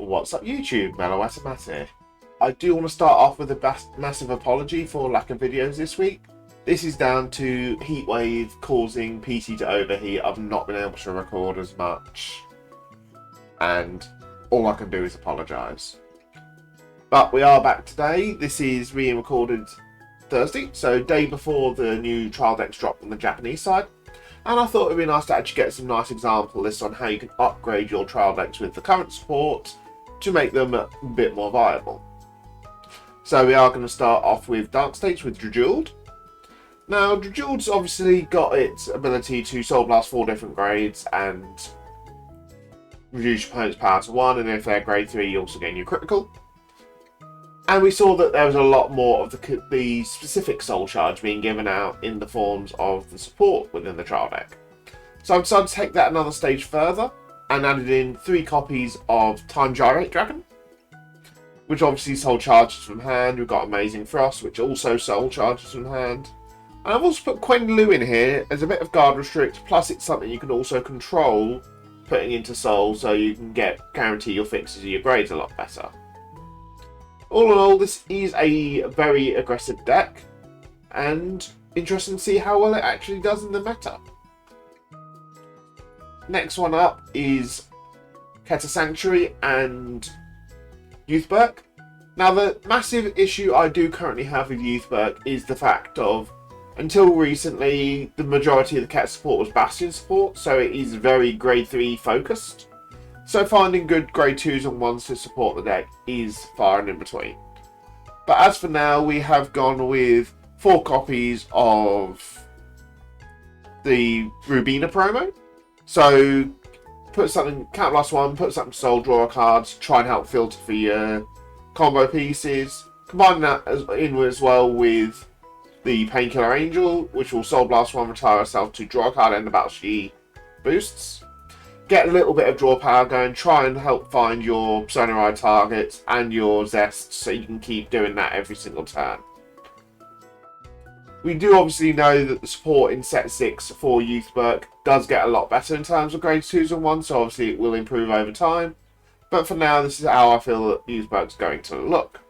What's up YouTube, Mellow here. I do want to start off with a massive apology for lack of videos this week. This is down to heatwave causing PC to overheat. I've not been able to record as much, and all I can do is apologise. But we are back today. This is being recorded Thursday, so day before the new trial decks dropped on the Japanese side. And I thought it would be nice to actually get some nice example lists on how you can upgrade your trial decks with the current support to make them a bit more viable. So we are going to start off with Dark States with Drajuled. Now, Drajuled's obviously got its ability to Soul Blast 4 different grades and reduce your opponent's power to 1, and if they're grade 3 you also gain your critical. And we saw that there was a lot more of the specific Soul Charge being given out in the forms of the support within the trial deck. So I decided to take that another stage further and added in 3 copies of Time Gyrate Dragon, which obviously Soul Charges from hand. We've got Amazing Frost, which also Soul Charges from hand. And I've also put Quen Lu in here as a bit of guard restrict, plus it's something you can also control putting into Soul, so you can guarantee your fixes of your grades a lot better. All in all, this is a very aggressive deck, and interesting to see how well it actually does in the meta. Next one up is Keta Sanctuary and Youthberk. Now, the massive issue I do currently have with Youthberk is the fact of, until recently, the majority of the Keta support was Bastion support, so it is very grade 3 focused. So finding good grade 2s and 1s to support the deck is far and in between. But as for now, we have gone with 4 copies of the Rubina promo. So put something, Count Plus 1, put something to Soul, draw a card, try and help filter for your combo pieces. Combine that in as well with the Painkiller Angel, which will Soul Blast 1, retire herself to draw a card and the battle she boosts. Get a little bit of draw power going, try and help find your Sonoride targets and your Zests so you can keep doing that every single turn. We do obviously know that the support in set 6 for Youthberk does get a lot better in terms of grades 2s and 1s, so obviously it will improve over time. But for now, this is how I feel that Youthberk's going to look.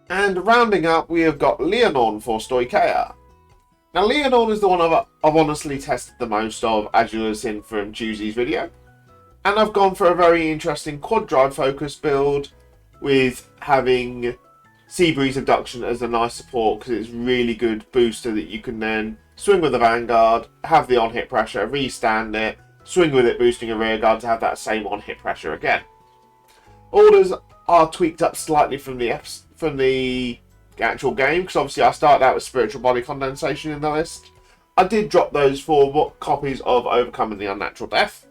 And rounding up, we have got Leonardo for Stoicheia. Now, Leonardo is the one I've honestly tested the most of, as you'll have seen from Juicy's video. And I've gone for a very interesting quad drive focus build with having Seabreeze Abduction as a nice support, because it's really good booster that you can then swing with the Vanguard, have the on-hit pressure, restand it, swing with it boosting a rear guard to have that same on-hit pressure again. Orders are tweaked up slightly from the actual game, because obviously I started out with Spiritual Body Condensation in the list. I did drop those for copies of Overcoming the Unnatural Death,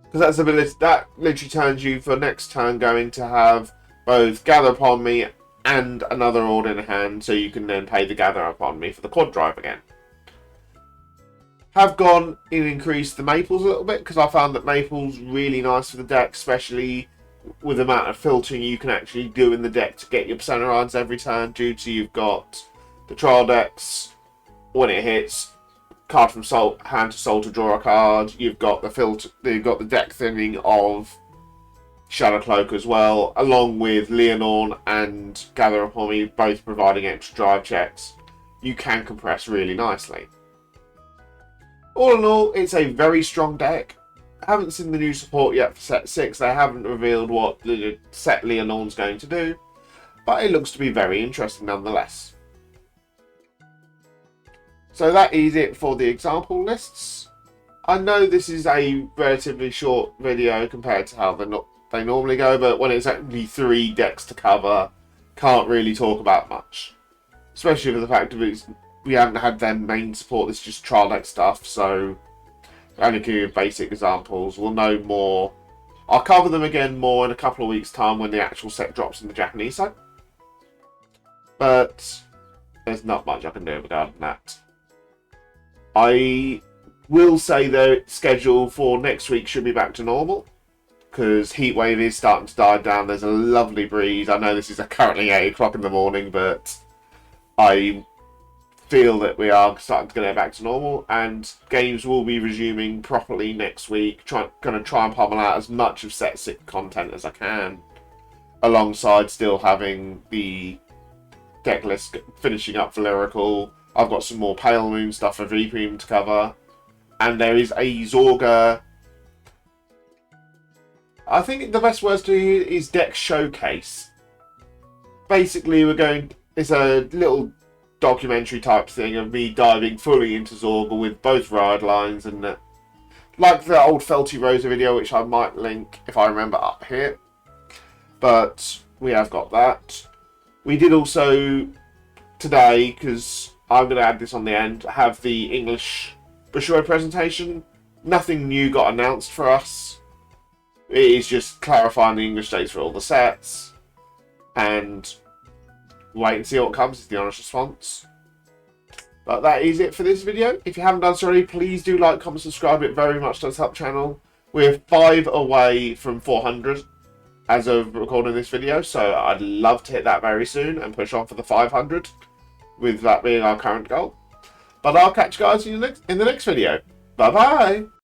because that's ability that literally turns you for next turn going to have both Gather Upon Me and another order in hand, so you can then pay the Gather Upon Me for the quad drive again. Have gone and increased the Maples a little bit, because I found that Maples really nice for the deck, especially with the amount of filtering you can actually do in the deck to get your Sonorades every turn, due to you've got the trial decks, when it hits, card from soul, hand to soul to draw a card. You've got the filter, you've got the deck thinning of Shadow Cloak as well, along with Leonardo and Gather Upon Me both providing extra drive checks. You can compress really nicely. All in all, it's a very strong deck. I haven't seen the new support yet for set 6. They haven't revealed what the set Leonardo's going to do, but it looks to be very interesting nonetheless. So that is it for the example lists. I know this is a relatively short video compared to how they normally go, but when it's only 3 decks to cover, can't really talk about much. Especially for the fact that we haven't had their main support, this is just trial deck stuff, so only give you basic examples. We'll know more. I'll cover them again more in a couple of weeks' time when the actual set drops in the Japanese side. But there's not much I can do regarding that. I will say the schedule for next week should be back to normal, because heatwave is starting to die down. There's a lovely breeze. I know this is currently 8 o'clock in the morning, but I feel that we are starting to get back to normal, and games will be resuming properly next week. Gonna try and pummel out as much of set 6 content as I can, alongside still having the deck list finishing up for Lyrical. I've got some more Pale Moon stuff for V-Premium to cover, and there is a Zorga. I think the best words to use is deck showcase. Basically, it's a little documentary type thing of me diving fully into Zorga with both ride lines, and like the old Felty Rosa video, which I might link if I remember up here. But we have got that. We did also today, because I'm going to add this on the end, have the English Bushiroad presentation. Nothing new got announced for us. It is just clarifying the English dates for all the sets, and wait and see what comes is the honest response. But that is it for this video. If you haven't done so already, please do like, comment, subscribe. It very much does help the channel. We're 5 away from 400 as of recording this video, so I'd love to hit that very soon and push on for the 500, with that being our current goal. But I'll catch you guys in the next video. Bye bye.